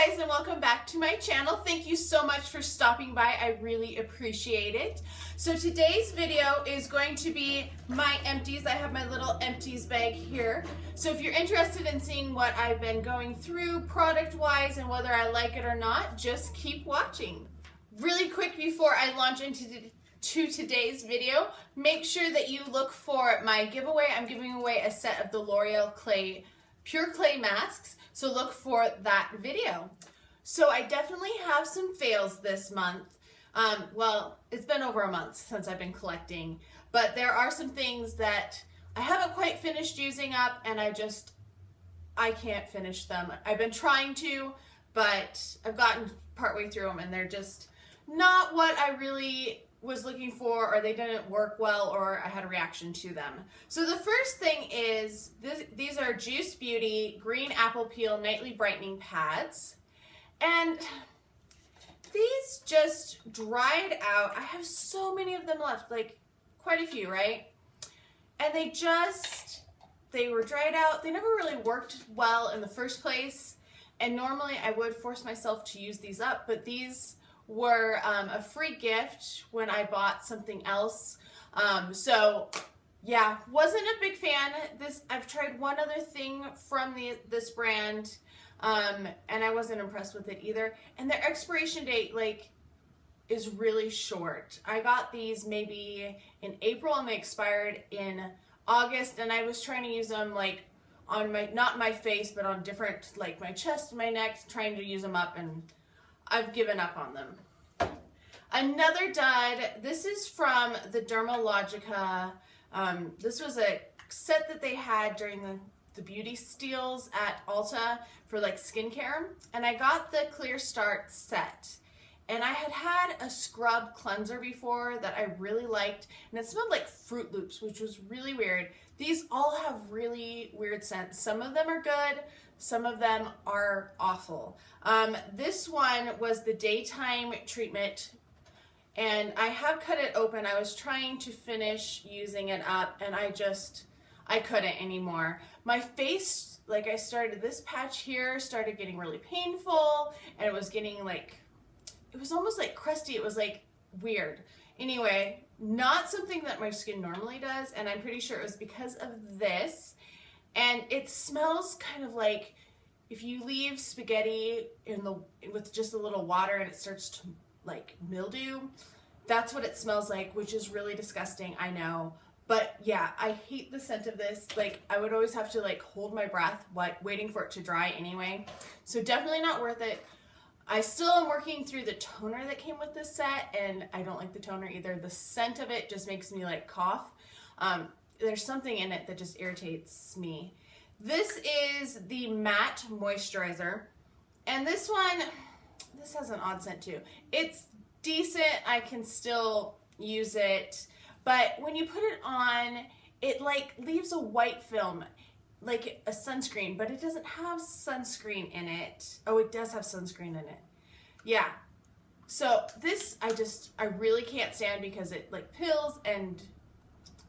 guys, and welcome back to my channel. Thank you so much for stopping by. I really appreciate it. So today's video is going to be my empties. I have my little empties bag here. So if you're interested in seeing what I've been going through product-wise and whether I like it or not, just keep watching. Really quick before I launch into today's video, make sure that you look for my giveaway. I'm giving away a set of the L'Oreal Pure Clay masks, so look for that video. So I definitely have some fails this month. Well, it's been over a month since I've been collecting, but there are some things that I haven't quite finished using up, and I can't finish them. I've been trying to, but I've gotten partway through them and they're just not what I really was looking for, or they didn't work well, or I had a reaction to them. So the first thing is, these are Juice Beauty Green Apple Peel Nightly Brightening Pads. And these just dried out. I have so many of them left, like quite a few, right? And they were dried out. They never really worked well in the first place. And normally I would force myself to use these up, but these were a free gift when I bought something else. So yeah, wasn't a big fan. I've tried one other thing from this brand, and I wasn't impressed with it either. And their expiration date is really short. I got these maybe in April and they expired in August, and I was trying to use them on not my face, but on different, like my chest, my neck, trying to use them up, and I've given up on them. Another dud, this is from the Dermalogica. This was a set that they had during the beauty steals at Ulta for skincare. And I got the Clear Start set. And I had a scrub cleanser before that I really liked, and it smelled like Fruit Loops, which was really weird. These all have really weird scents. Some of them are good, some of them are awful. This one was the daytime treatment, and I have cut it open. I was trying to finish using it up, and I couldn't anymore. My face, this patch here started getting really painful, and it was getting it was almost crusty. It was weird. Anyway, not something that my skin normally does, and I'm pretty sure it was because of this. And it smells kind of like if you leave spaghetti with just a little water and it starts to mildew. That's what it smells like, which is really disgusting, I know. But yeah, I hate the scent of this. I would always have to hold my breath waiting for it to dry anyway. So definitely not worth it. I still am working through the toner that came with this set, and I don't like the toner either. The scent of it just makes me cough. There's something in it that just irritates me. This is the matte moisturizer, and this has an odd scent too. It's decent, I can still use it, but when you put it on, it leaves a white film, like a sunscreen, but it doesn't have sunscreen in it. Oh, it does have sunscreen in it. Yeah. So this, I really can't stand, because it pills and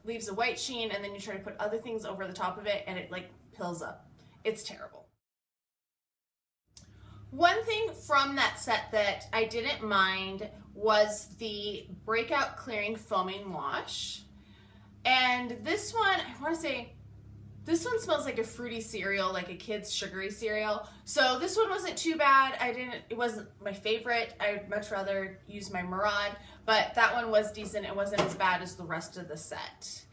leaves a white sheen, and then you try to put other things over the top of it and it pills up. It's terrible. One thing from that set that I didn't mind was the Breakout Clearing Foaming Wash. And this one, I want to say, this one smells like a fruity cereal, like a kid's sugary cereal. So this one wasn't too bad. It wasn't my favorite. I'd much rather use my Murad, but that one was decent. It wasn't as bad as the rest of the set.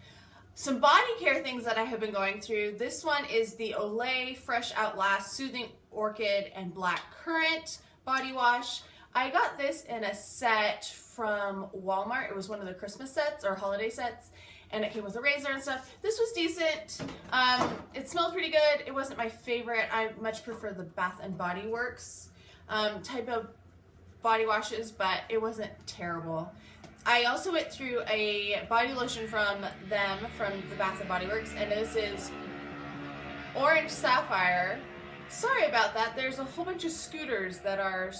Some body care things that I have been going through. This one is the Olay Fresh Outlast Soothing Orchid and Black Currant body wash. I got this in a set from Walmart. It was one of the Christmas sets or holiday sets, and it came with a razor and stuff. This was decent. It smelled pretty good. It wasn't my favorite. I much prefer the Bath and Body Works type of body washes, but it wasn't terrible. I also went through a body lotion from the Bath and Body Works, and this is Orange Sapphire. Sorry about that. There's a whole bunch of scooters that are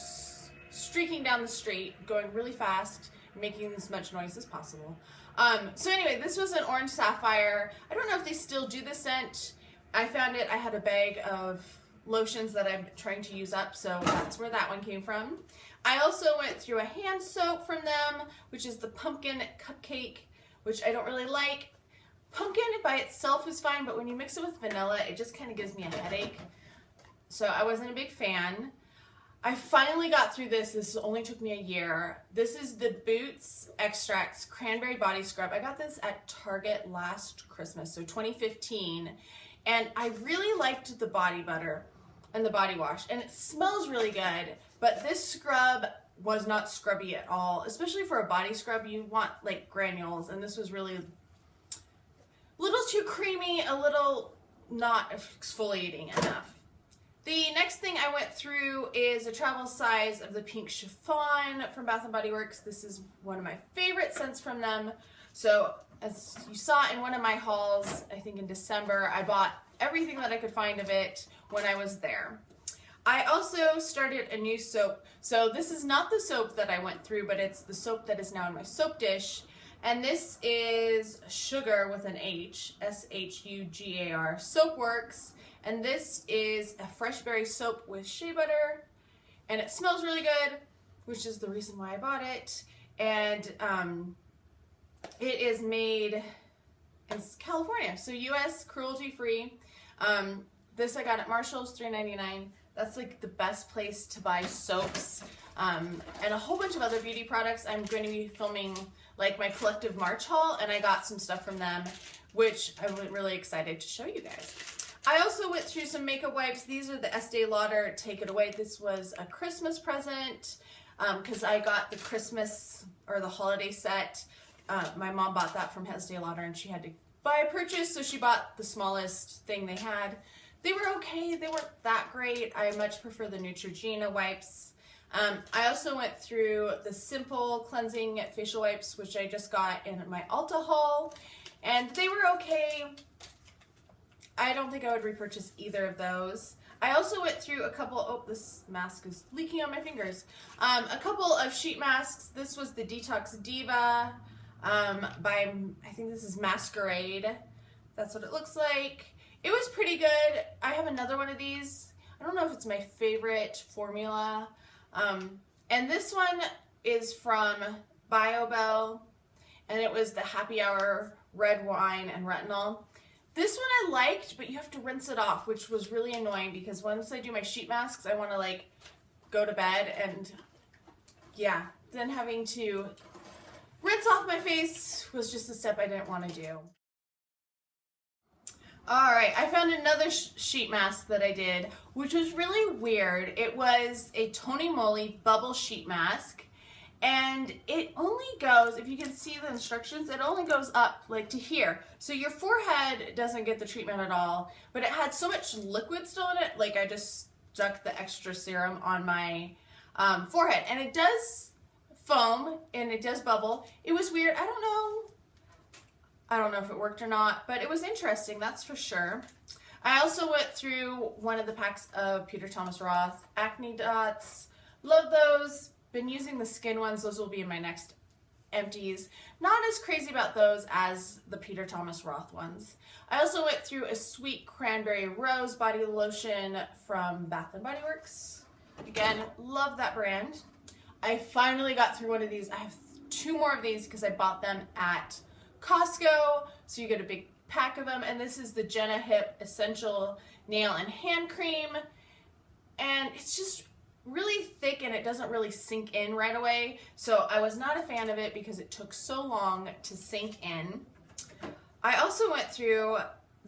streaking down the street, going really fast, making as much noise as possible. So anyway, this was an Orange Sapphire. I don't know if they still do the scent. I found it, I had a bag of lotions that I'm trying to use up, so that's where that one came from. I also went through a hand soap from them, which is the pumpkin cupcake, which I don't really like. Pumpkin by itself is fine, but when you mix it with vanilla, it just kind of gives me a headache. So I wasn't a big fan. I finally got through this. This only took me a year. This is the Boots Extracts Cranberry Body Scrub. I got this at Target last Christmas, so 2015. And I really liked the body butter and the body wash. And it smells really good, but this scrub was not scrubby at all. Especially for a body scrub, you want like granules, and this was really a little too creamy, a little not exfoliating enough. The next thing I went through is a travel size of the Pink Chiffon from Bath & Body Works. This is one of my favorite scents from them. So as you saw in one of my hauls, I think in December, I bought everything that I could find of it when I was there. I also started a new soap. So this is not the soap that I went through, but it's the soap that is now in my soap dish. And this is Sugar with an H, S-H-U-G-A-R, Soapworks. And this is a fresh berry soap with shea butter, and it smells really good, which is the reason why I bought it. And it is made in California, so U.S. cruelty-free. This I got at Marshall's, $3.99. That's like the best place to buy soaps and a whole bunch of other beauty products. I'm going to be filming like my collective March haul, and I got some stuff from them, which I'm really excited to show you guys. I also went through some makeup wipes. These are the Estee Lauder Take It Away. This was a Christmas present because I got the Christmas or the holiday set. My mom bought that from Estee Lauder, and she had to buy a purchase, so she bought the smallest thing they had. They were okay. They weren't that great. I much prefer the Neutrogena wipes. I also went through the Simple Cleansing Facial Wipes, which I just got in my Ulta haul, and they were okay. I don't think I would repurchase either of those. I also went through a couple, oh, this mask is leaking on my fingers. A couple of sheet masks. This was the Detox Diva by, I think this is Masquerade. That's what it looks like. It was pretty good. I have another one of these. I don't know if it's my favorite formula. And this one is from BioBell, and it was the Happy Hour Red Wine and Retinol. This one I liked, but you have to rinse it off, which was really annoying because once I do my sheet masks, I want to like go to bed, and yeah, then having to rinse off my face was just a step I didn't want to do. All right, I found another sheet mask that I did, which was really weird. It was a Tony Moly bubble sheet mask. And it only goes, if you can see the instructions, it only goes up like to here. So your forehead doesn't get the treatment at all, but it had so much liquid still in it, like I just stuck the extra serum on my forehead. And it does foam and it does bubble. It was weird. I don't know if it worked or not, but it was interesting, that's for sure. I also went through one of the packs of Peter Thomas Roth acne dots. Love those. Been using the skin ones. Those will be in my next empties. Not as crazy about those as the Peter Thomas Roth ones. I also went through a Sweet Cranberry Rose body lotion from Bath & Body Works. Again, love that brand. I finally got through one of these. I have 2 more of these because I bought them at Costco. So you get a big pack of them. And this is the Jenna Hip Essential Nail and Hand Cream. And it's just really thick and it doesn't really sink in right away. So I was not a fan of it because it took so long to sink in. I also went through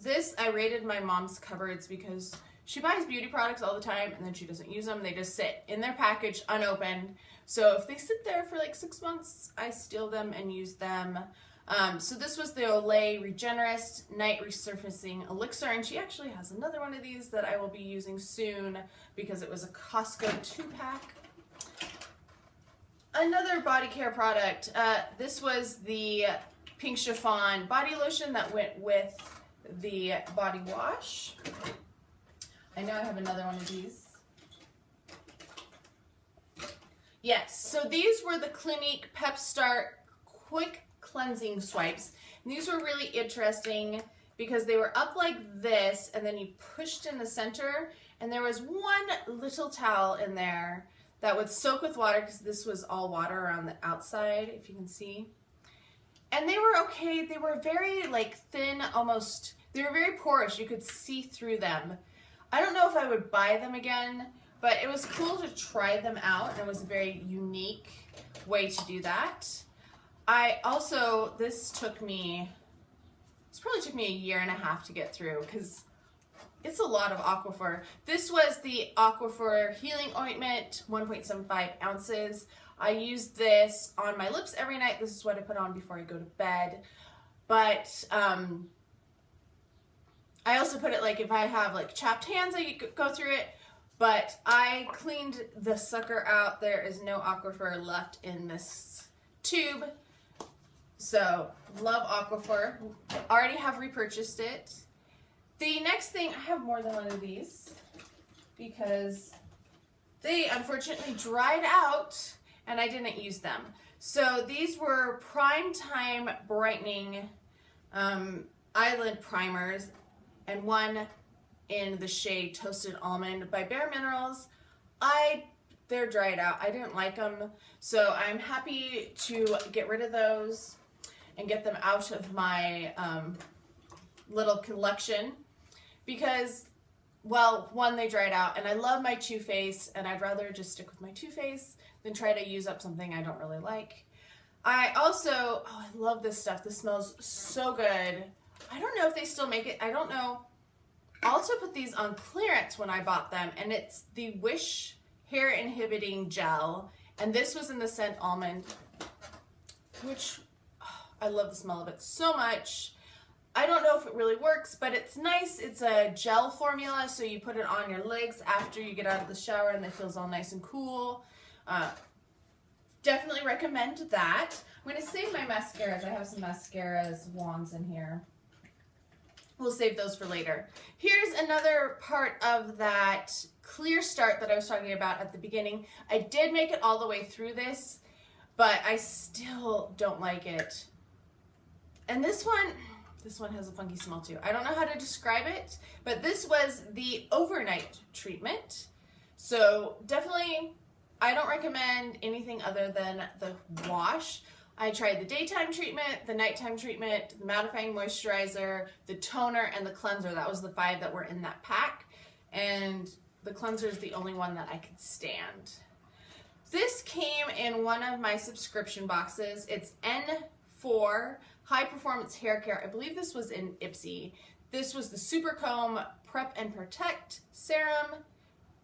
this. I raided my mom's cupboards because she buys beauty products all the time and then she doesn't use them. They just sit in their package unopened. So if they sit there for like 6 months, I steal them and use them. So this was the Olay Regenerist Night Resurfacing Elixir, and she actually has another one of these that I will be using soon because it was a Costco 2-pack. Another body care product. This was the Pink Chiffon body lotion that went with the body wash. I know I have another one of these. Yes, so these were the Clinique Pep Start Quick Cleansing Swipes. And these were really interesting because they were up like this, and then you pushed in the center, and there was one little towel in there that would soak with water, because this was all water around the outside, if you can see. And they were okay. They were very like thin, almost, they were very porous. You could see through them. I don't know if I would buy them again, but it was cool to try them out, and it was a very unique way to do that. I also, this probably took me a year and a half to get through, because it's a lot of Aquaphor. This was the Aquaphor Healing Ointment, 1.75 ounces. I use this on my lips every night. This is what I put on before I go to bed. But I also put it, like, if I have like chapped hands, I go through it. But I cleaned the sucker out. There is no Aquaphor left in this tube. So, love Aquaphor. Already have repurchased it. The next thing, I have more than one of these because they unfortunately dried out and I didn't use them. So these were Prime Time Brightening Eyelid Primers, and one in the shade Toasted Almond by Bare Minerals. They're dried out. I didn't like them, so I'm happy to get rid of those and get them out of my little collection because, well, one, they dried out, and I love my Too Faced, and I'd rather just stick with my Too Faced than try to use up something I don't really like. I also, I love this stuff. This smells so good. I don't know if they still make it. I don't know. I also put these on clearance when I bought them, and it's the Wish Hair Inhibiting Gel, and this was in the scent Almond, which I love the smell of it so much. I don't know if it really works, but it's nice. It's a gel formula, so you put it on your legs after you get out of the shower, and it feels all nice and cool. Definitely recommend that. I'm going to save my mascaras. I have some mascaras wands in here. We'll save those for later. Here's another part of that clear start that I was talking about at the beginning. I did make it all the way through this, but I still don't like it. And this one has a funky smell too. I don't know how to describe it, but this was the overnight treatment. So definitely, I don't recommend anything other than the wash. I tried the daytime treatment, the nighttime treatment, the mattifying moisturizer, the toner, and the cleanser. That was the 5 that were in that pack. And the cleanser is the only one that I could stand. This came in one of my subscription boxes. It's N4 High Performance Hair Care. I believe this was in Ipsy. This was the Super Comb Prep and Protect Serum.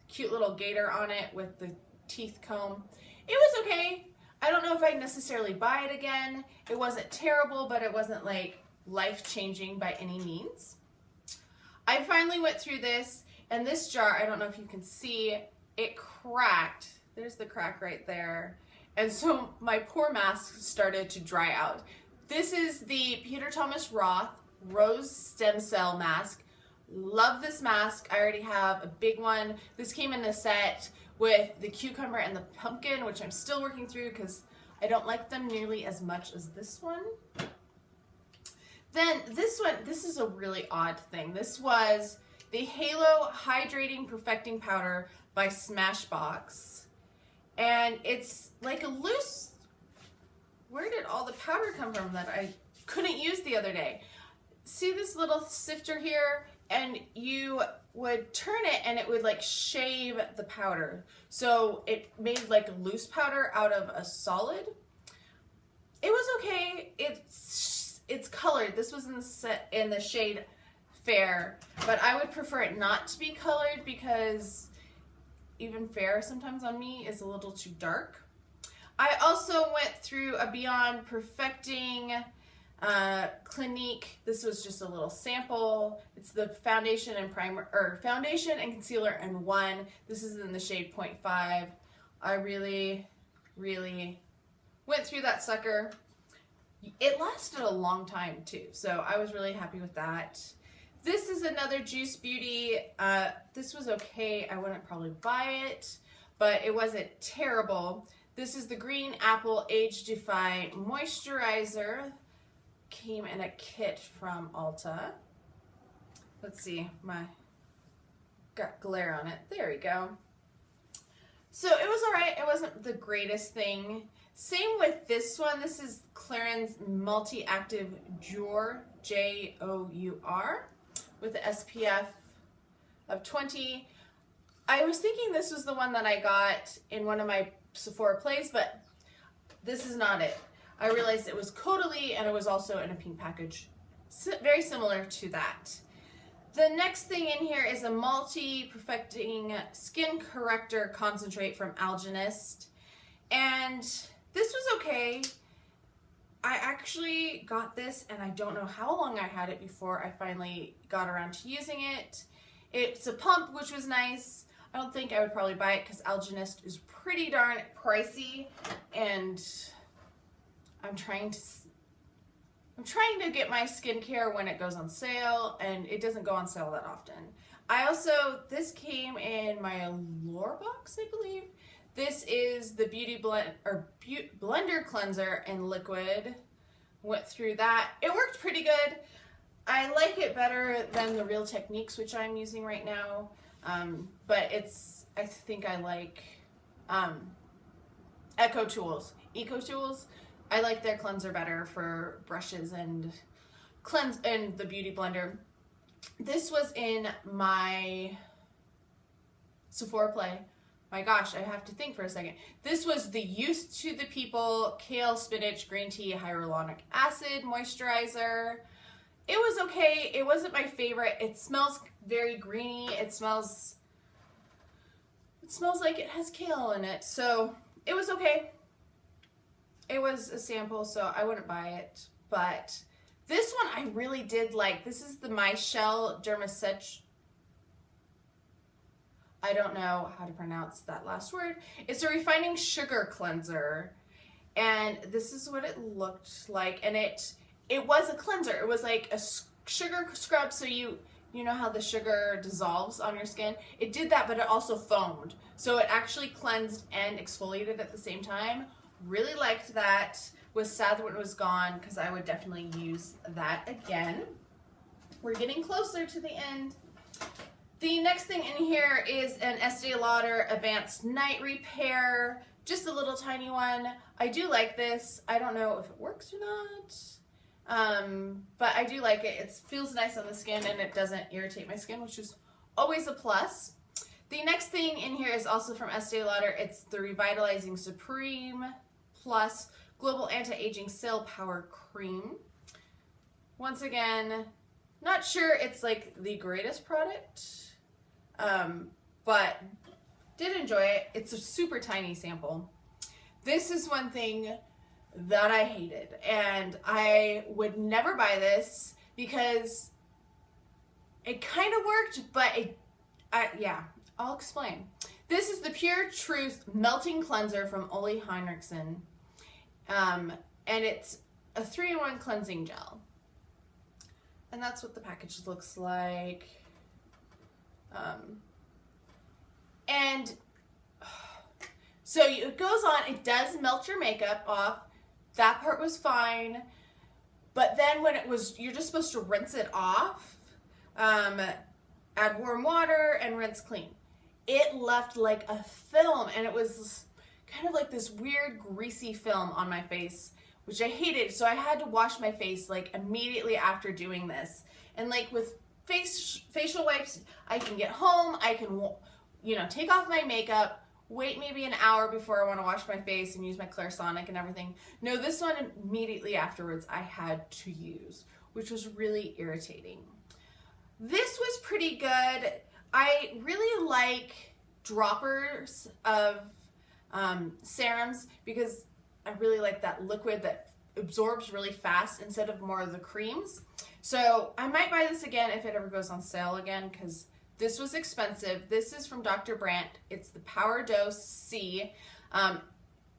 Cute little gator on it with the teeth comb. It was okay. I don't know if I'd necessarily buy it again. It wasn't terrible, but it wasn't like life-changing by any means. I finally went through this, and this jar, I don't know if you can see, it cracked. There's the crack right there. And so my poor mask started to dry out. This is the Peter Thomas Roth Rose Stem Cell Mask. Love this mask. I already have a big one. This came in a set with the cucumber and the pumpkin, which I'm still working through because I don't like them nearly as much as this one. Then this one, this is a really odd thing. This was the Halo Hydrating Perfecting Powder by Smashbox. And it's like a loose, where did all the powder come from that I couldn't use the other day? See this little sifter here? And you would turn it and it would like shave the powder. So it made like a loose powder out of a solid. It was okay. It's colored. This was in the shade Fair, but I would prefer it not to be colored because even Fair sometimes on me is a little too dark. I also went through a Beyond Perfecting Clinique. This was just a little sample. It's the foundation and primer, or foundation and concealer in one. This is in the shade 0.5. I really went through that sucker. It lasted a long time too, so I was really happy with that. This is another Juice Beauty. This was okay. I wouldn't probably buy it, but it wasn't terrible. This is the Green Apple Age Defy Moisturizer. Came in a kit from Ulta. let's see, my got glare on it. There we go. So it was all right. It wasn't the greatest thing. Same with this one. This is Clarins Multi-Active Jour, Jour, with the SPF of 20. I was thinking this was the one that I got in one of my Sephora plays, but this is not it. I realized it was Caudalie, and it was also in a pink package. Very similar to that. The next thing in here is a Multi-Perfecting Skin Corrector Concentrate from Algenist. And this was okay. I actually got this, and I don't know how long I had it before I finally got around to using it. It's a pump, which was nice. I don't think I would probably buy it because Algenist is pretty darn pricey, and I'm trying to get my skincare when it goes on sale, and it doesn't go on sale that often. This came in my Allure box, I believe. This is the Blender Cleanser in liquid. Went through that. It worked pretty good. I like it better than the Real Techniques, which I'm using right now. But I think I like Eco Tools. I like their cleanser better for brushes and the Beauty Blender. This was in my Sephora play. My gosh, I have to think for a second. This was the Youth to the People Kale Spinach Green Tea Hyaluronic Acid Moisturizer. It was okay. It wasn't my favorite. It smells very greeny. It smells like it has kale in it. So it was okay. It was a sample, so I wouldn't buy it. But this one I really did like. This is the Michelle Dermasetch. I don't know how to pronounce that last word. It's a refining sugar cleanser. And this is what it looked like. And it was a cleanser. It was like a sugar scrub, so you know how the sugar dissolves on your skin? It did that, but it also foamed. So it actually cleansed and exfoliated at the same time. Really liked that. Was sad when it was gone because I would definitely use that again. We're getting closer to the end. The next thing in here is an Estee Lauder Advanced Night Repair. Just a little tiny one. I do like this. I don't know if it works or not. But I do like it. It feels nice on the skin and it doesn't irritate my skin, which is always a plus. The next thing in here is also from Estee Lauder. It's the Revitalizing Supreme Plus Global Anti-Aging Cell Power Cream. Once again, not sure it's like the greatest product, but did enjoy it. It's a super tiny sample. This is one thing that I hated, and I would never buy this because it kind of worked, but yeah, I'll explain. This is the Pure Truth Melting Cleanser from Ole Henriksen, and it's a 3-in-1 cleansing gel. And that's what the package looks like. So it goes on, it does melt your makeup off. That part was fine. But then when you're just supposed to rinse it off, add warm water and rinse clean. It left like a film, and it was kind of like this weird greasy film on my face, which I hated. So I had to wash my face like immediately after doing this. And like with facial wipes, I can get home, I can, take off my makeup, wait maybe an hour before I want to wash my face and use my Clairsonic and everything. No, this one immediately afterwards I had to use, which was really irritating. This was pretty good. I really like droppers of serums because I really like that liquid that absorbs really fast instead of more of the creams. So I might buy this again if it ever goes on sale again because this was expensive. This is from Dr. Brandt. It's the Power Dose C.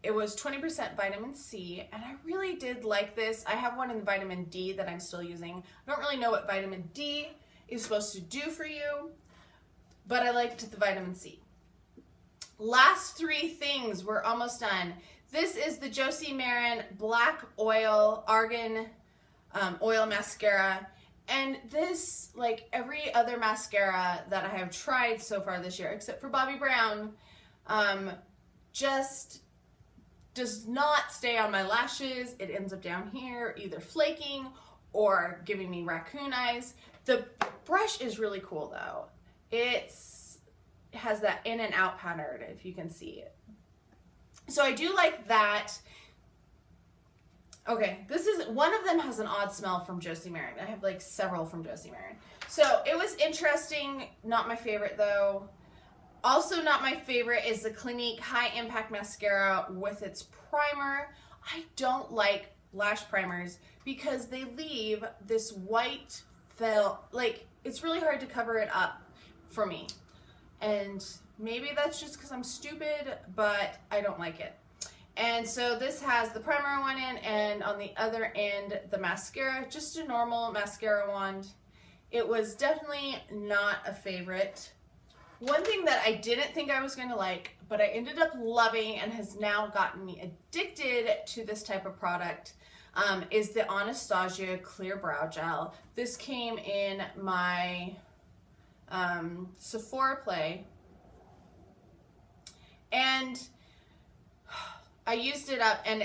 It was 20% vitamin C, and I really did like this. I have one in vitamin D that I'm still using. I don't really know what vitamin D is supposed to do for you, but I liked the vitamin C. Last 3 things, we're almost done. This is the Josie Maran Black Oil Argan Oil Mascara, And this, like every other mascara that I have tried so far this year, except for Bobbi Brown, just does not stay on my lashes. It ends up down here, either flaking or giving me raccoon eyes. The brush is really cool though. It has that in and out pattern, if you can see it. So I do like that. Okay, this is, one of them has an odd smell from Josie Maran. I have like several from Josie Maran. So it was interesting, not my favorite though. Also not my favorite is the Clinique High Impact Mascara with its primer. I don't like lash primers because they leave this white film, like it's really hard to cover it up for me. And maybe that's just because I'm stupid, but I don't like it. And so this has the primer on one end, and on the other end, the mascara, just a normal mascara wand. It was definitely not a favorite. One thing that I didn't think I was going to like, but I ended up loving and has now gotten me addicted to this type of product, is the Anastasia Clear Brow Gel. This came in my Sephora Play, and I used it up, and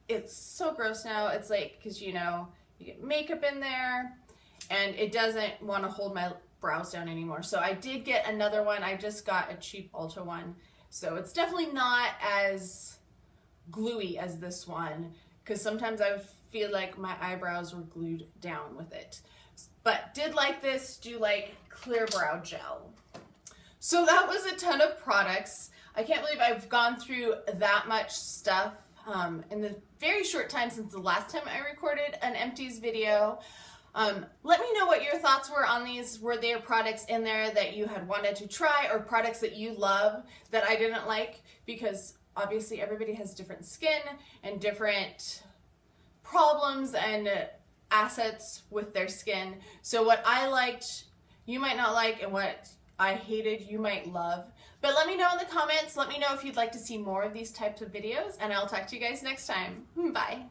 it's so gross now. It's like, because you know, you get makeup in there and it doesn't want to hold my brows down anymore. So I did get another one. I just got a cheap Ulta one. So it's definitely not as gluey as this one, because sometimes I feel like my eyebrows were glued down with it. But did like this, do like Clear Brow Gel. So that was a ton of products. I can't believe I've gone through that much stuff in the very short time since the last time I recorded an Empties video. Let me know what your thoughts were on these. Were there products in there that you had wanted to try, or products that you love that I didn't like? Because obviously everybody has different skin and different problems and assets with their skin. So what I liked, you might not like, and what I hated, you might love. But let me know in the comments. Let me know if you'd like to see more of these types of videos, and I'll talk to you guys next time. Bye.